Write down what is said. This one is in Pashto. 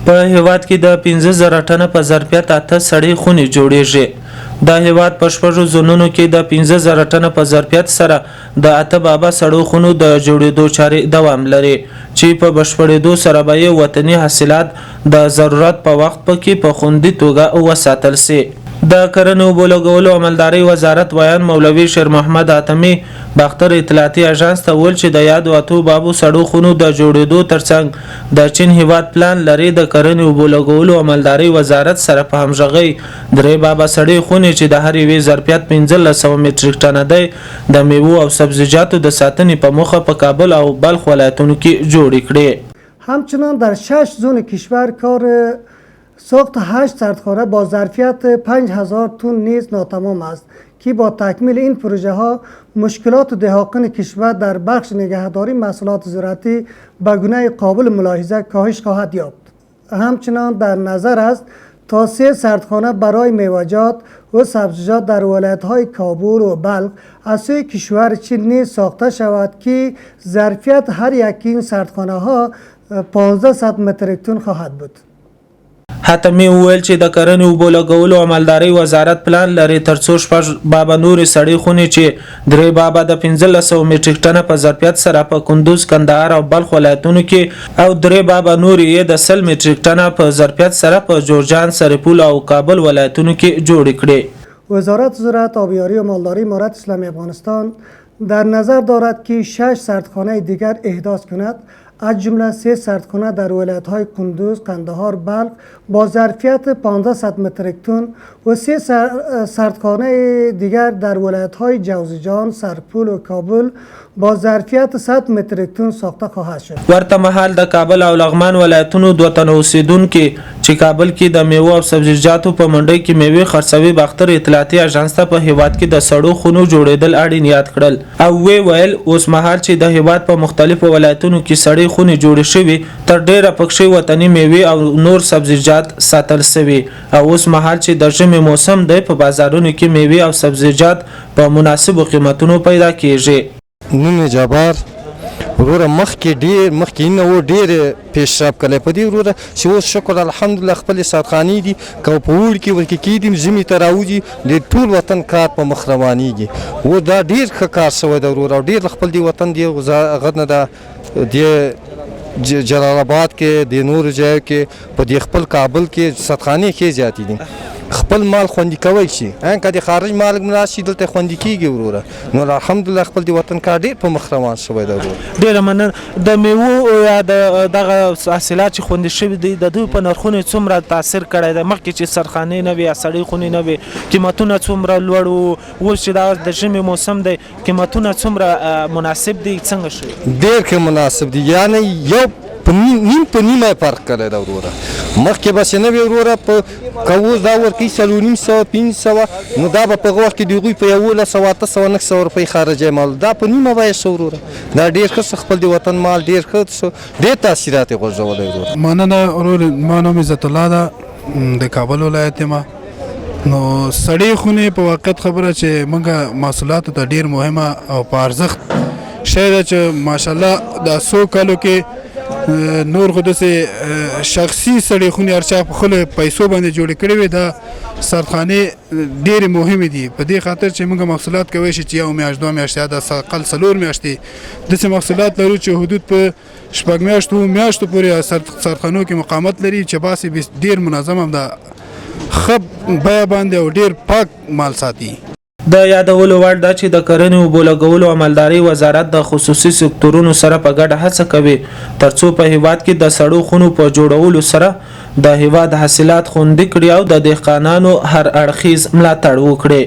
په هیواد کې د 15000 ټنه په ظرفیت 8 سړې خونې جوړیږي. د هیواد په شپږو زونونو کې د 15000 ټنه په ظرفیت سره د 8 بابا سړو خونو د جوړېدو چارې دوام لري چې په بشپړېدو سره به وطني حاصلات د ضرورت په وخت کې په خوندي توګه وساتل شي. د کرنې او بولګولو عملداري وزارت ویان مولوي شیر محمد حاتمي باختر اطلاعاتي اژانس ته ویل چې د یاد واتو بابو سړو خونو د جوړېدو ترڅنګ د چین هیواد پلان لري. د کرنې او بولګولو عملداري وزارت سره په همغږي درې بابا سړې خونې چې د هر یوې ظرفیت 1500 متریک ټنه دی د میوو او سبزیجاتو د ساتنې په موخه په کابل او بلخ ولایتونو کې جوړې کړې. همچنان در 6 زون کشور کار ساخت 8 سردخانه با ظرفیت 5000 تن نیز ناتمام است که با تکمیل این پروژه ها مشکلات دهاقین کشور در بخش نگهداری محصولات زراعتی به گونه قابل ملاحظه کاهش خواهد یافت. همچنان در نظر است تا 3 سردخانه برای میوه‌جات و سبزیجات در ولایت‌های کابل و بلخ از سوی کشور چین نیز ساخته شود که ظرفیت هر یک این سردخانه ها 1500 متریک تن خواهد بود. حاتمي وویل چې د کرنې او بولګولو عملداري وزارت پلان لري ترڅو 6 بابا نورې سړې خونې چې 3 بابا د 1500 متریک ټنه په ظرفیت سره په کندوز، کندهار او بلخ ولایتونو کې او 3 بابا نورې د 100 متریک ټنه په ظرفیت سره په جورجان، سرپول او کابل ولایتونو کې جوړ کړي. وزارت زراعت، آبیاری و مالداری امارت اسلامی افغانستان در نظر دارد که 6 سردخانه دیگر احداث کند، از جمله 3 سردخانه در ولایت‌های کندوز، قندهار، بلخ با ظرفیت 1500 متریک تن و 3 سردخانه دیگر در ولایت‌های جوزجان، سرپول و کابل با ظرفیت 100 متریک تن ساخته خواهد شد. ورته مهال د کابل او لغمان ولایتونو دوه تنه اوسیدونکو چې کابل کې د میوه او سبزیجاتو په منډۍ کې میوه خرڅوي باختر اطلاعاتي اژانس ته په هیواد کې د سړو خونو جوړېدل اړین یاد کړل او ویل اوس مهال چې د هیواد په مختلفو ولایتونو کې سړې خونې جوړې شوي تر ډیره پکښې وطني میوه او نور سبزیجات ساتل شوي او اوس مهال چې د ژمي موسم دی په بازارونو کې میوه او سبزیجات په مناسبو قیمتونو پیدا کیږي. نوم جبار وروره مخکې نه و ډېر پیشرفت کړی په دې وروره چې اوس شکر الحمدلله خپلې ساتخانې دي که په اوړي کې ورکې کېدي ژمي ته راوځي د ټول وطن کار په مخ روانېږي و دا ډېر ښه کار شوی دی وروره او ډېر خپل دې وطن دی هغه نه ده د جلال آباد کې د نورو ځایو کې په دې خپل کابل کې ساتخانې ښې زیاتې دي خپل مال خوندي کوی شي که د خارج مال راشي دلته خوندي کېږي وروره نو الحمدلله خپل د وطن کار ډېر په مخ روان شوی دی وروره. ډېره مننه. د میوو یا دغه حاصلات چې خوندي شوي دي د دوی په نرخونو څومره تاثیر کړی دی؟ مخکې چې سرخانې نه وي یا سړې خونې نه وي قیمتونه څومره لوړ وو، اوس چې دا د ژمي موسم دی قیمتونه څومره مناسب دي څنګه شوي؟ ډېر ښه مناسب دي یعنې یو په نیمه فرق کړی دی وروره. مخکې بس نه وي وروره که اوس دا ورکوي 450 500 نو دا به په هغه وخت کې د هغوی په 1100 800 900 روپۍ خارجي مال دا په نیمه بیه شو وروره. دا ډېر ښه خپل د وطن مال ډېر ښه شو ډېر تاثیرات یې غورځولی وروره. مننه وروره. ما نوم عزت الله ده د کابل ولایت یم. نو سړې خونې په واقعیت خبره چې موږ محصولاتو ته ډېر مهمه او په ارزښت شی ده چې ماشاءالله دا 100 کالو کې نور خو داسې شخصي سړې خونې هر چا په خپلو پیسو باندې جوړې کړې وې. دا سردخانې ډېرې مهمې دي په دې خاطر چې موږ محصولات کولی شي چې یو میاشت 2 میاشتې یا د اقل 4 میاشتې داسې محصولات لرو چې حدود په 6 میاشتو پورې سردخانو کې مقاومت لري چې باسې ډېر منظم هم ده ښه بیه باندې او ډېر پاک مال ساتي. د یادولو وړ ده چې د کرنې او بولګولو عملداري وزارت د خصوصي سکتورونو سره په ګډه هڅه کوي ترڅو په هیواد کې د سړو خونو په جوړولو سره د هیواد حاصلات خوندي کړي او د دهقانانو هر اړخیز ملاتړ وکړي.